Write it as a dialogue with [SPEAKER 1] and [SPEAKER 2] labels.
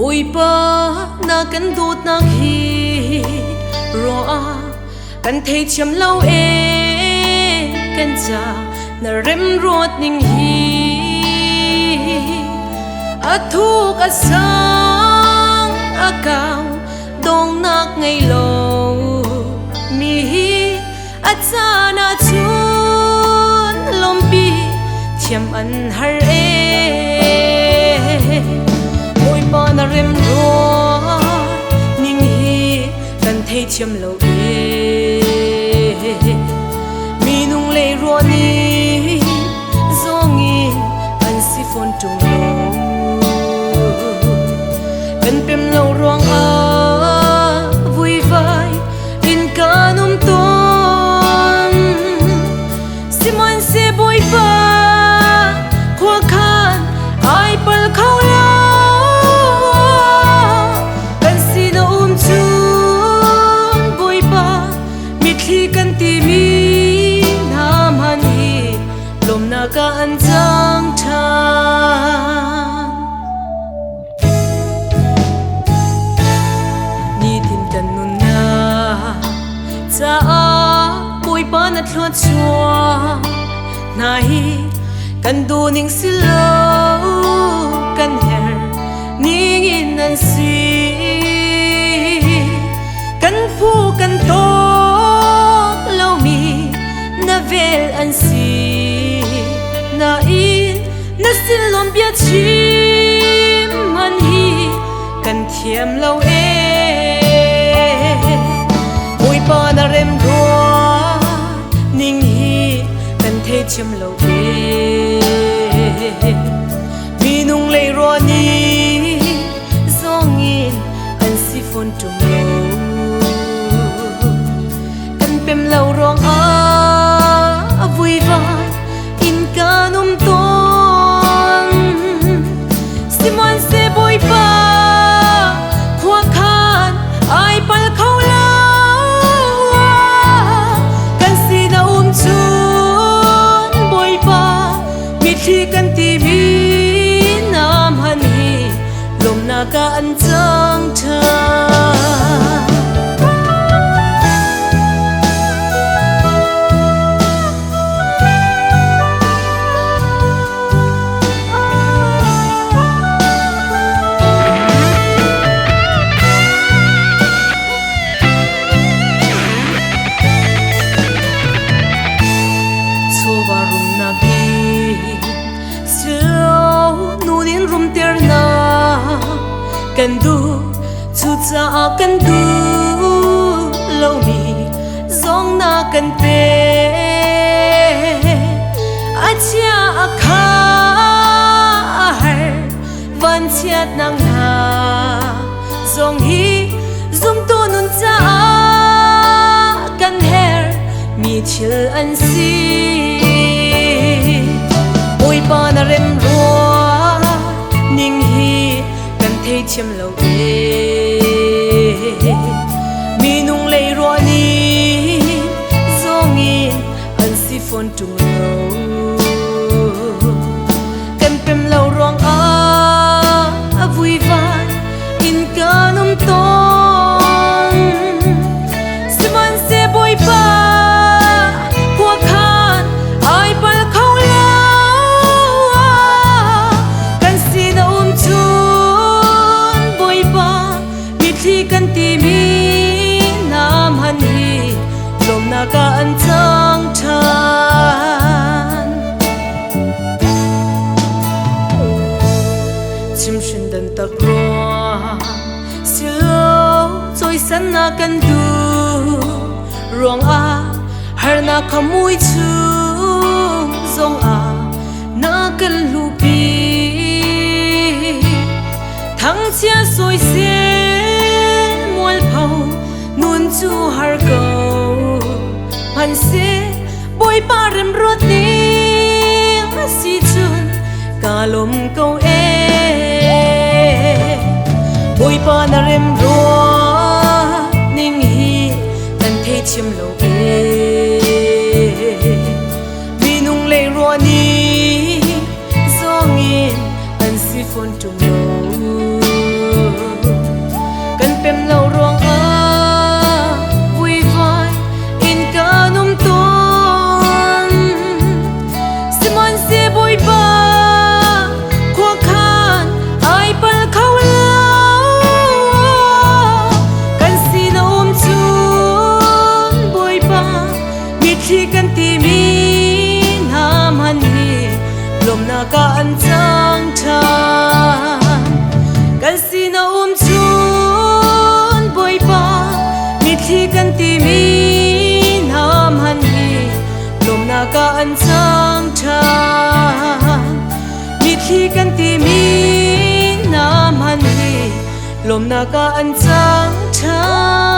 [SPEAKER 1] bụi ba na cần đốt na khi roa cần thấy chấm lâu cần cha na rem ruột ning hi a thu a sang a cao dong nak ngay lâu mi hi a cha na chun lom pi thiam an har bụi ba na rem ruột ning hi cần thấy chấm lâu mi nung lệ ruột ni zongi an si phone tung lo cần pem lâu ruang vui vai in ca num ton simon se bụi ba khoa khan ai pal khâu la cần si na chun bụi ba mi thi cần ti mi nam han hi lom na ka an chang than ni tin kan nun na cha bụi ba na thlo chua na hi kan du ning silo kan her ning in an si kan phu kan to lo mi na vel an si na in na silom bia chim man hi kan thiam lo bụi ba na rem ro ning hi kan thei chim lo mi nung lei ro ni zong in an si phone tum lo kan pem lo rong vui vai in ca num ton simon se bụi ba khoa khan ai pal khâu la kan si na chun bụi ba mi thi kan ti mi nam han hi lom na ka an chang than kan du chu cha kan du lo mi zong na kan pe a chia a kha a har van chiat nang ha zong hi zum to nun cha kan her mi chil an si bụi ba na rem ro ning hi thei chim lo mi nung lei ro ni zong in an si phone tung lo kan pem lo rong vui vai in ca num ton simon se bụi ba khoa khan ai pal khâu la kan si na thi kan ti mi nam han hi lom na ka an chang than chim shin dan tak ro silo choi san na kan du rong har na khamui chu zong na kan lu pi thang chia soi se nun chu har go han se bụi ba rem ruột ning si chun ka lom ko bụi ba na rem ruột ning hi kan thei chim lo mi nung lei ro ni zong in an si phone tung lo ka an chang than kan si na chun boi pa mi thi kan ti mi nam han hi lom na ka an chang than mi thi kan ti mi nam han hi lom na ka an chang than